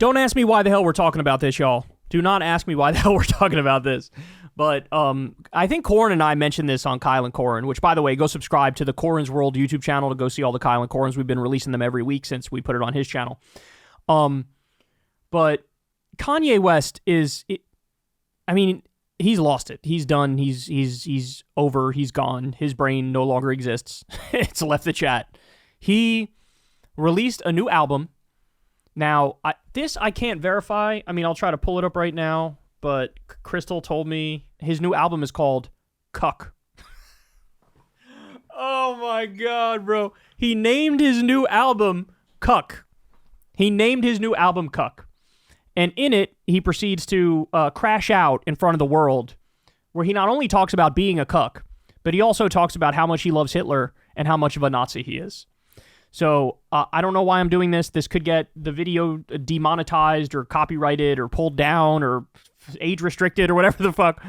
Don't ask me why the hell we're talking about this, y'all. Do not ask me why the hell we're talking about this. But I think Corin and I mentioned this on Kyle and Corin, which, by the way, go subscribe to the Corin's World YouTube channel to go see all the Kyle and Corins. We've been releasing them every week since we put it on his channel. But Kanye West is, he's lost it. He's done. He's over. He's gone. His brain no longer exists. It's left the chat. He released a new album. Now, I can't verify. I'll try to pull it up right now, but Crystal told me his new album is called Cuck. Oh my God, bro. He named his new album Cuck. And in it, he proceeds to crash out in front of the world, where he not only talks about being a cuck, but he also talks about how much he loves Hitler and how much of a Nazi he is. So I don't know why I'm doing this. This could get the video demonetized or copyrighted or pulled down or age restricted or whatever the fuck.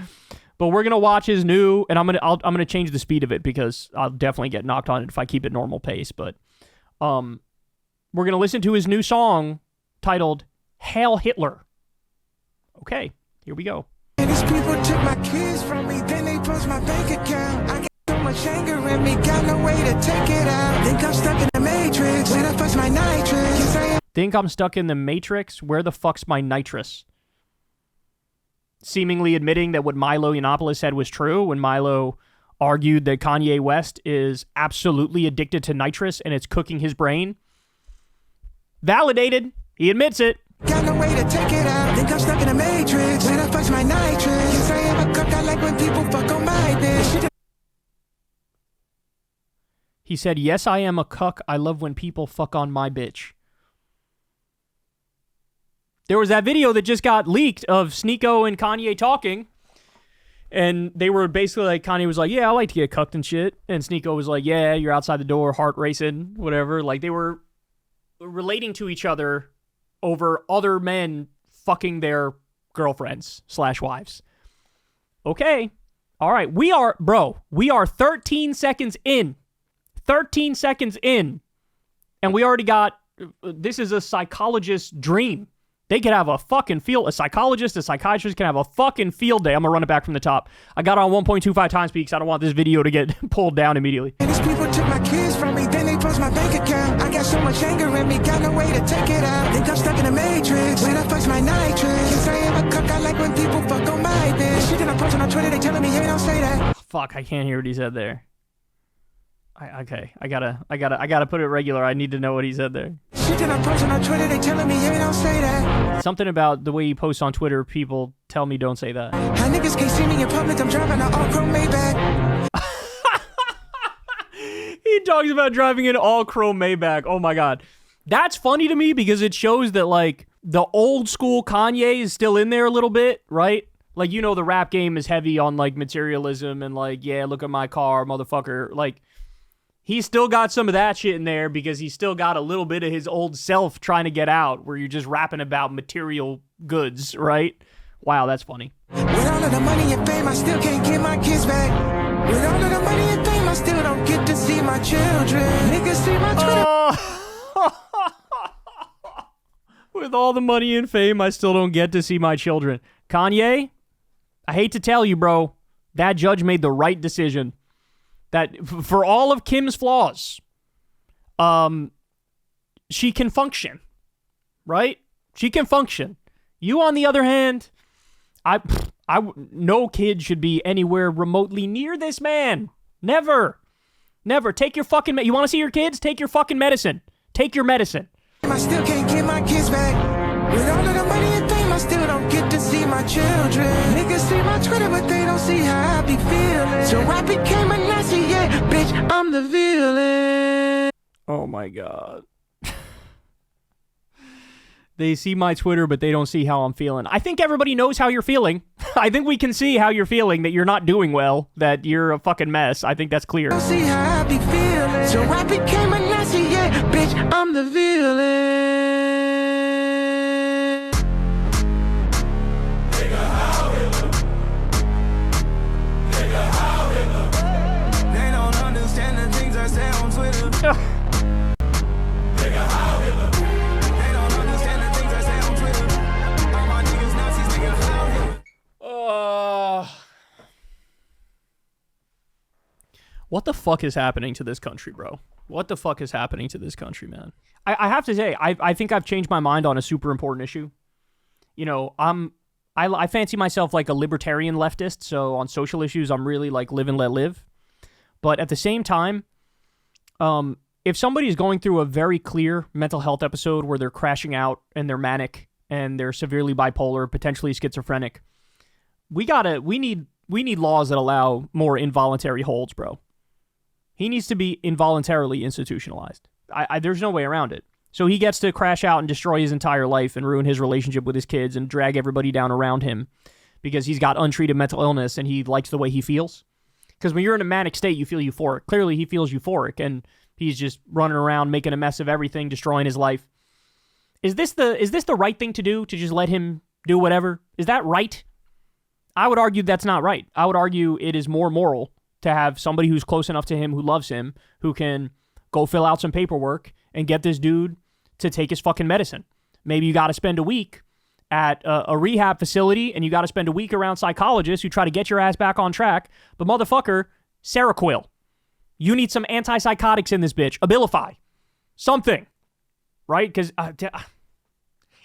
But we're gonna watch his new, and I'm gonna change the speed of it because I'll definitely get knocked on it if I keep it normal pace. But we're gonna listen to his new song titled "Hail Hitler." Okay, here we go. These people took my kids from me, then they froze my bank account. I got so much anger in me, got no way to take it out. Think I'm stuck in the Matrix, where the fuck's my nitrous? Think I'm stuck in the Matrix, where the fuck's my nitrous? Seemingly admitting that what Milo Yiannopoulos said was true when Milo argued that Kanye West is absolutely addicted to nitrous and it's cooking his brain. Validated. He admits it. Got no way to take it out. Think I'm stuck in the Matrix. Where the fuck's my nitrous? Yes, I am a cuck. I like when people fuck on my bitch. He said, yes, I am a cuck. I love when people fuck on my bitch. There was that video that just got leaked of Sneeko and Kanye talking. And they were basically like, Kanye was like, yeah, I like to get cucked and shit. And Sneeko was like, yeah, you're outside the door, heart racing, whatever. Like, they were relating to each other over other men fucking their girlfriends / wives. Okay. All right. We are 13 seconds in. 13 seconds in. And we already got, this is a psychologist's dream. They could have a fucking a psychologist, a psychiatrist can have a fucking field day. I'm gonna run it back from the top. I got on 1.25 times speed because I don't want this video to get pulled down immediately. These people took my kids from me, then they froze my bank account. I got so much anger in me, got no way to take it out. Think I'm stuck in the Matrix, where the fuck's my nitrous? Yes, I am a cuck. I like when people fuck on my bitch. Shit that I'm posting on Twitter, they telling me, hey, don't say that. Fuck, I can't hear what he said there. Okay, I gotta put it regular. I need to know what he said there. Shit that I'm posting on Twitter, they telling me, hey, don't say that. Something about the way he posts on Twitter, people tell me don't say that. How niggas can't see me in public, I'm driving an all-chrome Maybach. He talks about driving an all-chrome Maybach. Oh my God. That's funny to me because it shows that, like, the old school Kanye is still in there a little bit, right? Like, the rap game is heavy on, like, materialism and, like, yeah, look at my car, motherfucker. Like, he's still got some of that shit in there because he's still got a little bit of his old self trying to get out where you're just rapping about material goods, right? Wow, that's funny. With all of the money and fame, I still can't get my kids back. With all of the money and fame, I still don't get to see my children. Niggas see my Twitter. With all the money and fame, I still don't get to see my children. Kanye, I hate to tell you, bro, that judge made the right decision. That for all of Kim's flaws, she can function, right? She can function. You, on the other hand, no kid should be anywhere remotely near this man. Never. Take your fucking, you want to see your kids? Take your fucking medicine. Take your medicine. I still can't get my kids back. With all of the money and fame, I still don't get to see my children. Niggas see my Twitter, but they don't see how I be feeling. So I became a Nazi, yeah, bitch, I'm the villain. Oh my God. They see my Twitter, but they don't see how I'm feeling. I think everybody knows how you're feeling. I think we can see how you're feeling, that you're not doing well, that you're a fucking mess. I think that's clear. Don't see how I be feeling. So I became a Nazi, yeah, bitch, I'm the villain. They don't understand the things I say on Twitter. What the fuck is happening to this country, bro? What the fuck is happening to this country, man? I have to say, I think I've changed my mind on a super important issue. You know, I fancy myself like a libertarian leftist, so on social issues, I'm really like live and let live. But at the same time, if somebody is going through a very clear mental health episode where they're crashing out and they're manic and they're severely bipolar, potentially schizophrenic, we need laws that allow more involuntary holds, bro. He needs to be involuntarily institutionalized. There's no way around it. So he gets to crash out and destroy his entire life and ruin his relationship with his kids and drag everybody down around him because he's got untreated mental illness and he likes the way he feels. Because when you're in a manic state, you feel euphoric. Clearly, he feels euphoric, and he's just running around making a mess of everything, destroying his life. Is this the right thing to do, to just let him do whatever? Is that right? I would argue that's not right. I would argue it is more moral to have somebody who's close enough to him, who loves him, who can go fill out some paperwork and get this dude to take his fucking medicine. Maybe you got to spend a week at a rehab facility and you got to spend a week around psychologists who try to get your ass back on track. But motherfucker, Seroquel. You need some antipsychotics in this bitch. Abilify. Something. Right? Because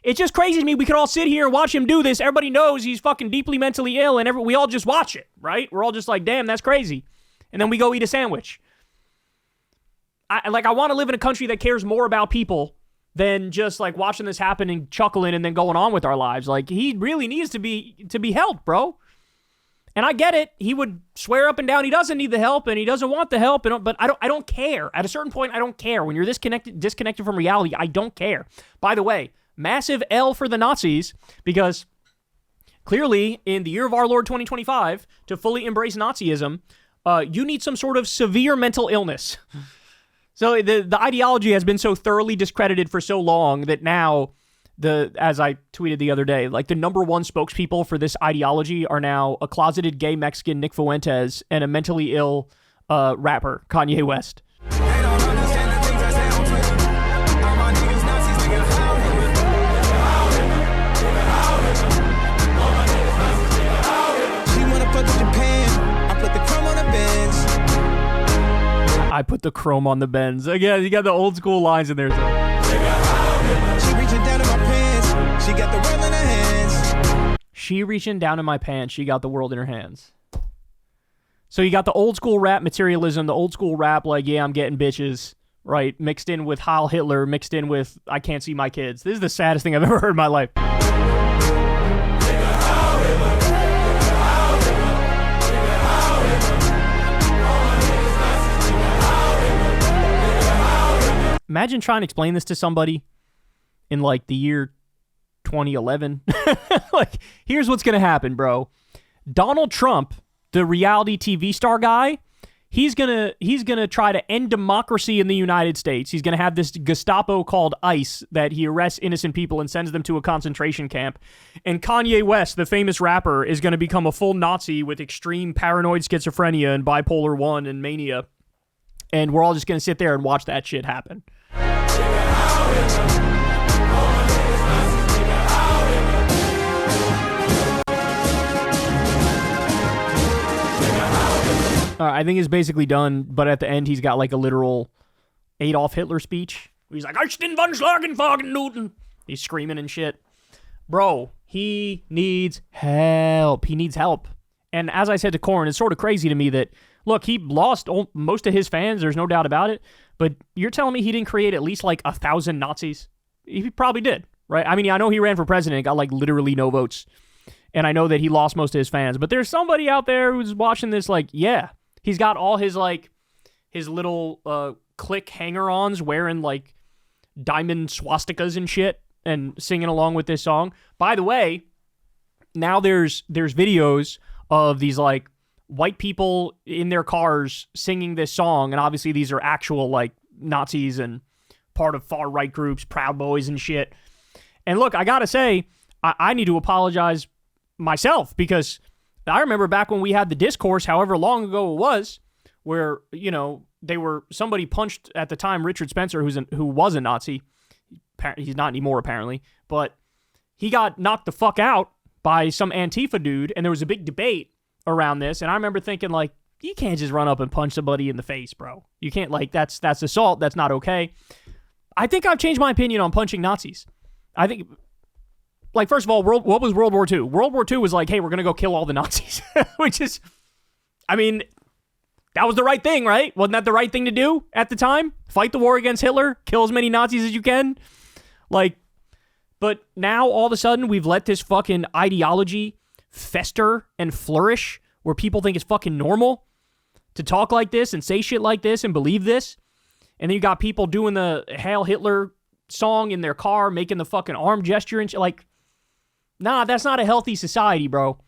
it's just crazy to me. We could all sit here and watch him do this. Everybody knows he's fucking deeply mentally ill and we all just watch it. Right? We're all just like, damn, that's crazy. And then we go eat a sandwich. I want to live in a country that cares more about people than just like watching this happen and chuckling and then going on with our lives. Like, he really needs to be helped, bro. And I get it. He would swear up and down he doesn't need the help and he doesn't want the help. But I don't care. At a certain point, I don't care. When you're disconnected from reality, I don't care. By the way, massive L for the Nazis, because clearly in the year of our Lord 2025, to fully embrace Nazism, you need some sort of severe mental illness. So the ideology has been so thoroughly discredited for so long that now, as I tweeted the other day, like the number one spokespeople for this ideology are now a closeted gay Mexican, Nick Fuentes, and a mentally ill rapper, Kanye West. I put the chrome on the Benz. Again, you got the old school lines in there. So. She reaching down in my pants. She got the world in her hands. She reaching down in my pants. She got the world in her hands. So you got the old school rap materialism, the old school rap like, yeah, I'm getting bitches, right? Mixed in with Heil Hitler, mixed in with I can't see my kids. This is the saddest thing I've ever heard in my life. Imagine trying to explain this to somebody in like the year 2011. Like, here's what's going to happen, bro. Donald Trump, the reality TV star guy, he's going to try to end democracy in the United States. He's going to have this Gestapo called ICE that he arrests innocent people and sends them to a concentration camp. And Kanye West, the famous rapper, is going to become a full Nazi with extreme paranoid schizophrenia and bipolar 1 and mania. And we're all just going to sit there and watch that shit happen. I think it's basically done, but at the end he's got like a literal Adolf Hitler speech. He's like, Ich bin von Schlagenwagen. He's screaming and shit. Bro, he needs help. He needs help. And as I said to Corn, it's sort of crazy to me that, look, he lost most of his fans, there's no doubt about it, but you're telling me he didn't create at least like 1,000 Nazis? He probably did, right? I mean, I know he ran for president and got like literally no votes, and I know that he lost most of his fans, but there's somebody out there who's watching this like, yeah, he's got all his like, his little clique hanger-ons wearing like diamond swastikas and shit and singing along with this song. By the way, now there's videos of these like white people in their cars singing this song, and obviously these are actual like Nazis and part of far-right groups, Proud Boys and shit. And look, I gotta say, I need to apologize myself, because I remember back when we had the discourse, however long ago it was, where, you know, somebody punched at the time Richard Spencer, who was a Nazi. He's not anymore apparently, but he got knocked the fuck out by some Antifa dude, and there was a big debate around this, and I remember thinking like, you can't just run up and punch somebody in the face, bro. You can't, like, that's assault. That's not okay. I think I've changed my opinion on punching Nazis. I think, like, first of all, what was World War II? World War II was like, hey, we're going to go kill all the Nazis. Which is, I mean, that was the right thing, right? Wasn't that the right thing to do at the time? Fight the war against Hitler, kill as many Nazis as you can. Like, but now all of a sudden we've let this fucking ideology fester and flourish where people think it's fucking normal to talk like this and say shit like this and believe this. And then you got people doing the Hail Hitler song in their car, making the fucking arm gesture and shit. Like, nah, that's not a healthy society, bro.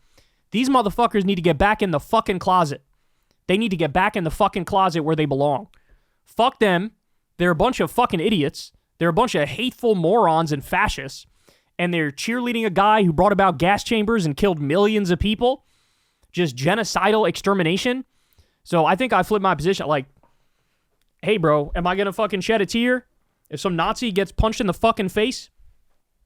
These motherfuckers need to get back in the fucking closet. They need to get back in the fucking closet where they belong. Fuck them. They're a bunch of fucking idiots. They're a bunch of hateful morons and fascists. And they're cheerleading a guy who brought about gas chambers and killed millions of people. Just genocidal extermination. So I think I flipped my position. Like, hey, bro, am I going to fucking shed a tear if some Nazi gets punched in the fucking face?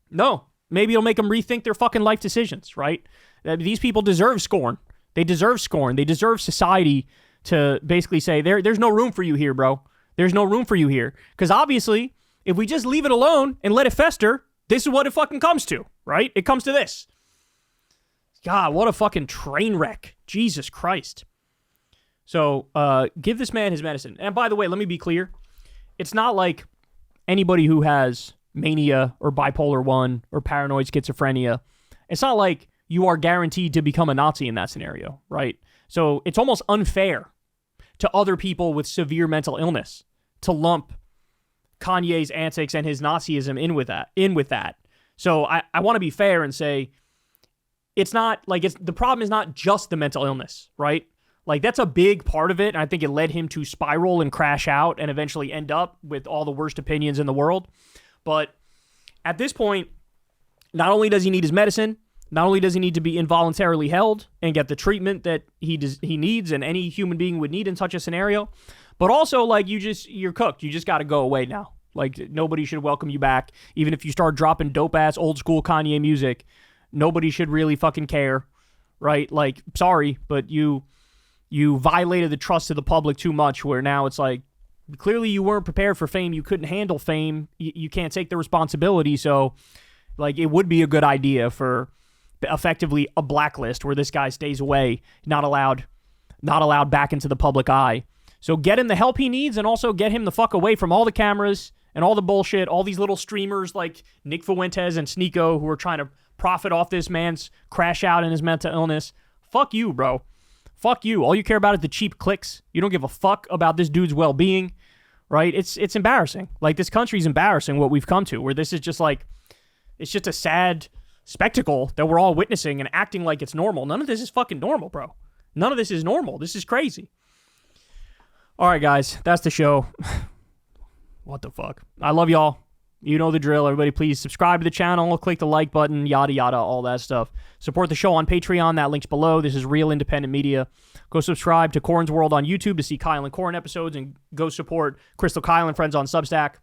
No. Maybe it'll make them rethink their fucking life decisions, right? These people deserve scorn. They deserve scorn. They deserve society to basically say, there's no room for you here, bro. There's no room for you here. Because obviously, if we just leave it alone and let it fester, this is what it fucking comes to, right? It comes to this. God, what a fucking train wreck. Jesus Christ. So, give this man his medicine. And by the way, let me be clear. It's not like anybody who has mania or bipolar 1 or paranoid schizophrenia, it's not like you are guaranteed to become a Nazi in that scenario, right? So it's almost unfair to other people with severe mental illness to lump Kanye's antics and his Nazism in with that. So I want to be fair and say it's not like the problem is not just the mental illness, right? Like, that's a big part of it, and I think it led him to spiral and crash out and eventually end up with all the worst opinions in the world. But at this point, not only does he need his medicine, not only does he need to be involuntarily held and get the treatment that he needs and any human being would need in such a scenario, but also, like, you're cooked. You just got to go away now. Like, nobody should welcome you back. Even if you start dropping dope-ass old-school Kanye music, nobody should really fucking care, right? Like, sorry, but you violated the trust of the public too much, where now it's like, clearly you weren't prepared for fame. You couldn't handle fame. You can't take the responsibility. So, like, it would be a good idea for effectively a blacklist where this guy stays away, not allowed back into the public eye. So get him the help he needs, and also get him the fuck away from all the cameras and all the bullshit, all these little streamers like Nick Fuentes and Sneeko who are trying to profit off this man's crash out and his mental illness. Fuck you, bro. Fuck you. All you care about is the cheap clicks. You don't give a fuck about this dude's well-being, right? It's embarrassing. Like, this country's embarrassing what we've come to, where this is just like, it's just a sad spectacle that we're all witnessing and acting like it's normal. None of this is fucking normal, bro. None of this is normal. This is crazy. All right, guys, that's the show. What the fuck? I love y'all. You know the drill. Everybody, please subscribe to the channel, click the like button, yada, yada, all that stuff. Support the show on Patreon. That link's below. This is real independent media. Go subscribe to Corn's World on YouTube to see Kyle and Corn episodes, and go support Crystal Kyle and Friends on Substack.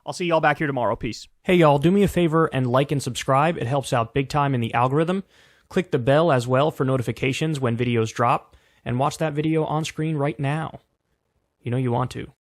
I'll see y'all back here tomorrow. Peace. Hey, y'all, do me a favor and like and subscribe. It helps out big time in the algorithm. Click the bell as well for notifications when videos drop, and watch that video on screen right now. You know you want to.